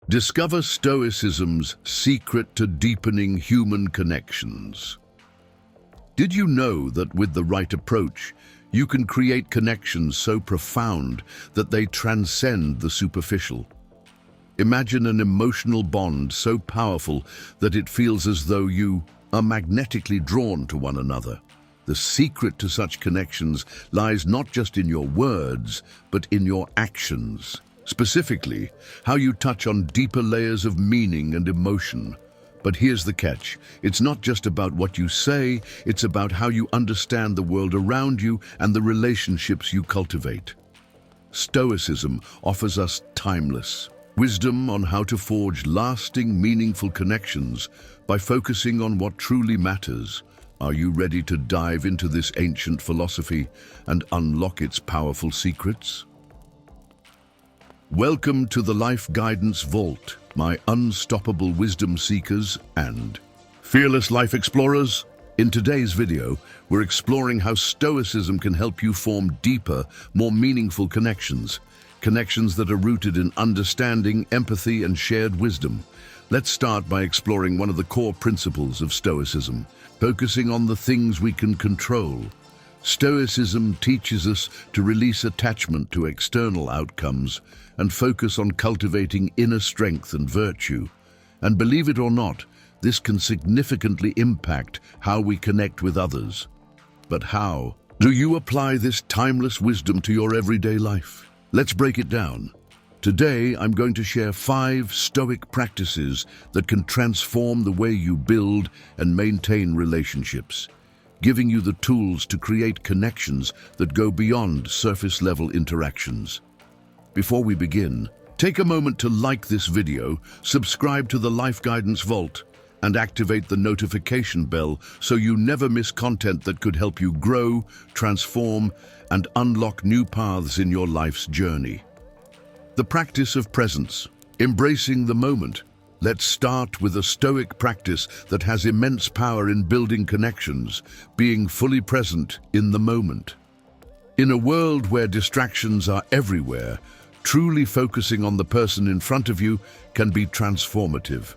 Discover Stoicism's secret to deepening human connections. Did you know that with the right approach, you can create connections so profound that they transcend the superficial? Imagine an emotional bond so powerful that it feels as though you are magnetically drawn to one another. The secret to such connections lies not just in your words, but in your actions. Specifically, how you touch on deeper layers of meaning and emotion. But here's the catch. It's not just about what you say, it's about how you understand the world around you and the relationships you cultivate. Stoicism offers us timeless wisdom on how to forge lasting, meaningful connections by focusing on what truly matters. Are you ready to dive into this ancient philosophy and unlock its powerful secrets? Welcome to the Life Guidance Vault, my unstoppable wisdom seekers and fearless life explorers. In today's video, we're exploring how Stoicism can help you form deeper, more meaningful connections that are rooted in understanding, empathy, and shared wisdom. Let's start by exploring one of the core principles of Stoicism, focusing on the things we can control. Stoicism teaches us to release attachment to external outcomes and focus on cultivating inner strength and virtue. And believe it or not, this can significantly impact how we connect with others. But how do you apply this timeless wisdom to your everyday life? Let's break it down. Today, I'm going to share 5 Stoic practices that can transform the way you build and maintain relationships, giving you the tools to create connections that go beyond surface-level interactions. Before we begin, take a moment to like this video, subscribe to the Life Guidance Vault, and activate the notification bell so you never miss content that could help you grow, transform, and unlock new paths in your life's journey. The practice of presence, embracing the moment. Let's start with a Stoic practice that has immense power in building connections, being fully present in the moment. In a world where distractions are everywhere, truly focusing on the person in front of you can be transformative.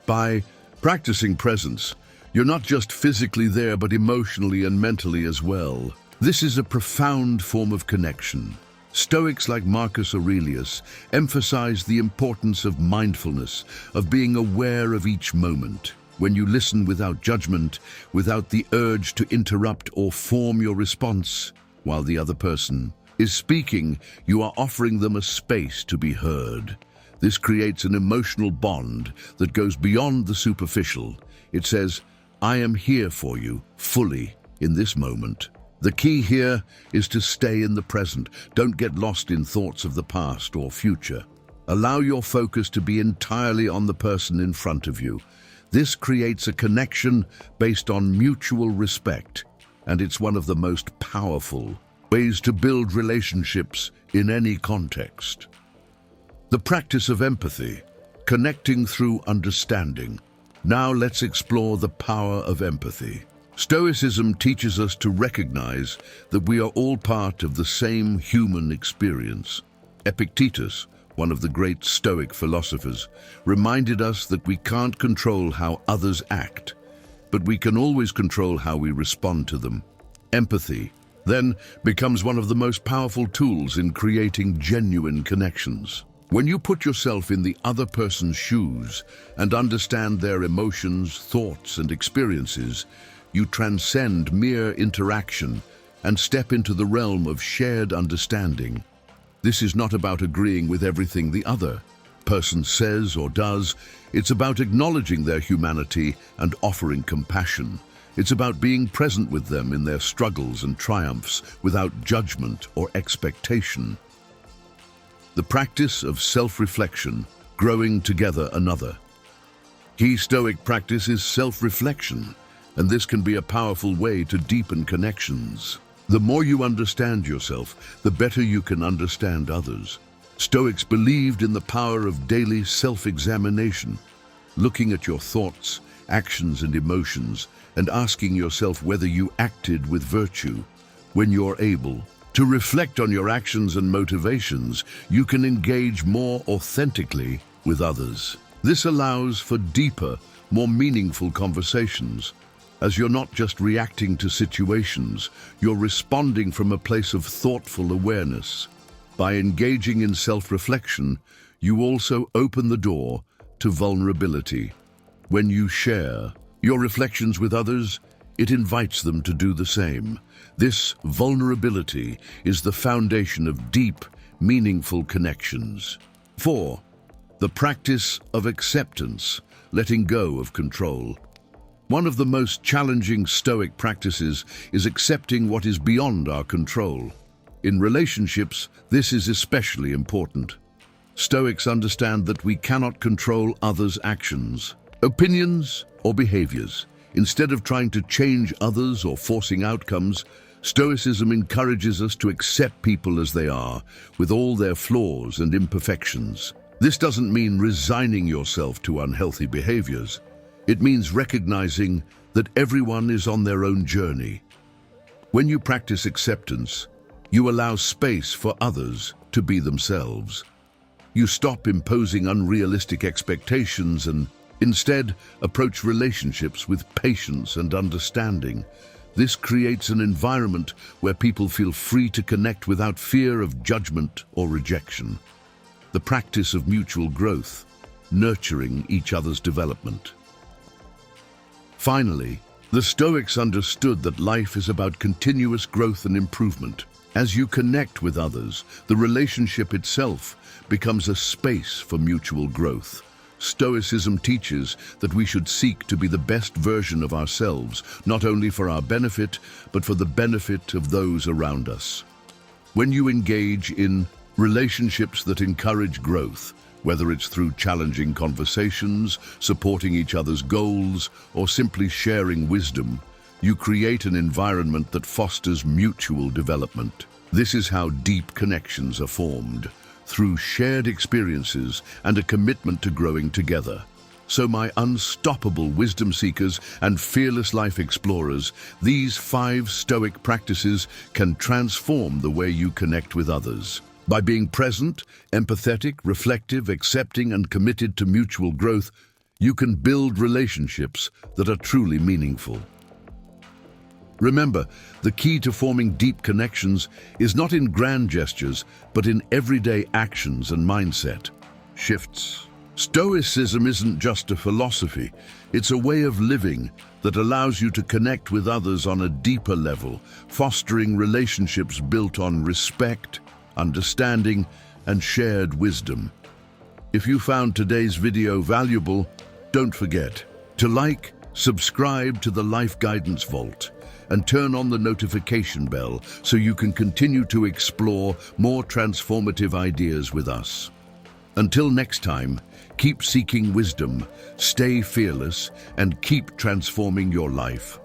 By practicing presence, you're not just physically there but emotionally and mentally as well. This is a profound form of connection. Stoics like Marcus Aurelius emphasize the importance of mindfulness, of being aware of each moment. When you listen without judgment, without the urge to interrupt or form your response while the other person is speaking, you are offering them a space to be heard. This creates an emotional bond that goes beyond the superficial. It says, I am here for you, fully, in this moment. The key here is to stay in the present. Don't get lost in thoughts of the past or future. Allow your focus to be entirely on the person in front of you. This creates a connection based on mutual respect, and it's one of the most powerful ways to build relationships in any context. The practice of empathy, connecting through understanding. Now let's explore the power of empathy. Stoicism teaches us to recognize that we are all part of the same human experience. Epictetus, one of the great Stoic philosophers, reminded us that we can't control how others act, but we can always control how we respond to them. Empathy, then, becomes one of the most powerful tools in creating genuine connections. When you put yourself in the other person's shoes and understand their emotions, thoughts, and experiences, you transcend mere interaction and step into the realm of shared understanding. This is not about agreeing with everything the other person says or does. It's about acknowledging their humanity and offering compassion. It's about being present with them in their struggles and triumphs without judgment or expectation. The practice of self-reflection, growing together another. Key Stoic practice is self-reflection, and this can be a powerful way to deepen connections. The more you understand yourself, the better you can understand others. Stoics believed in the power of daily self-examination, looking at your thoughts, actions, and emotions, and asking yourself whether you acted with virtue. When you're able to reflect on your actions and motivations, you can engage more authentically with others. This allows for deeper, more meaningful conversations, as you're not just reacting to situations, you're responding from a place of thoughtful awareness. By engaging in self-reflection, you also open the door to vulnerability. When you share your reflections with others, it invites them to do the same. This vulnerability is the foundation of deep, meaningful connections. 4. The practice of acceptance, letting go of control. One of the most challenging Stoic practices is accepting what is beyond our control. In relationships, this is especially important. Stoics understand that we cannot control others' actions, opinions, or behaviors. Instead of trying to change others or forcing outcomes, Stoicism encourages us to accept people as they are, with all their flaws and imperfections. This doesn't mean resigning yourself to unhealthy behaviors. It means recognizing that everyone is on their own journey. When you practice acceptance, you allow space for others to be themselves. You stop imposing unrealistic expectations and instead approach relationships with patience and understanding. This creates an environment where people feel free to connect without fear of judgment or rejection. The practice of mutual growth, nurturing each other's development. Finally, the Stoics understood that life is about continuous growth and improvement. As you connect with others, the relationship itself becomes a space for mutual growth. Stoicism teaches that we should seek to be the best version of ourselves, not only for our benefit, but for the benefit of those around us. When you engage in relationships that encourage growth, whether it's through challenging conversations, supporting each other's goals, or simply sharing wisdom, you create an environment that fosters mutual development. This is how deep connections are formed, through shared experiences and a commitment to growing together. So my unstoppable wisdom seekers and fearless life explorers, these 5 Stoic practices can transform the way you connect with others. By being present, empathetic, reflective, accepting, and committed to mutual growth, you can build relationships that are truly meaningful. Remember, the key to forming deep connections is not in grand gestures, but in everyday actions and mindset shifts. Stoicism isn't just a philosophy, it's a way of living that allows you to connect with others on a deeper level, fostering relationships built on respect, understanding, and shared wisdom. If you found today's video valuable, don't forget to like, subscribe to the Life Guidance Vault, and turn on the notification bell so you can continue to explore more transformative ideas with us. Until next time, keep seeking wisdom, stay fearless, and keep transforming your life.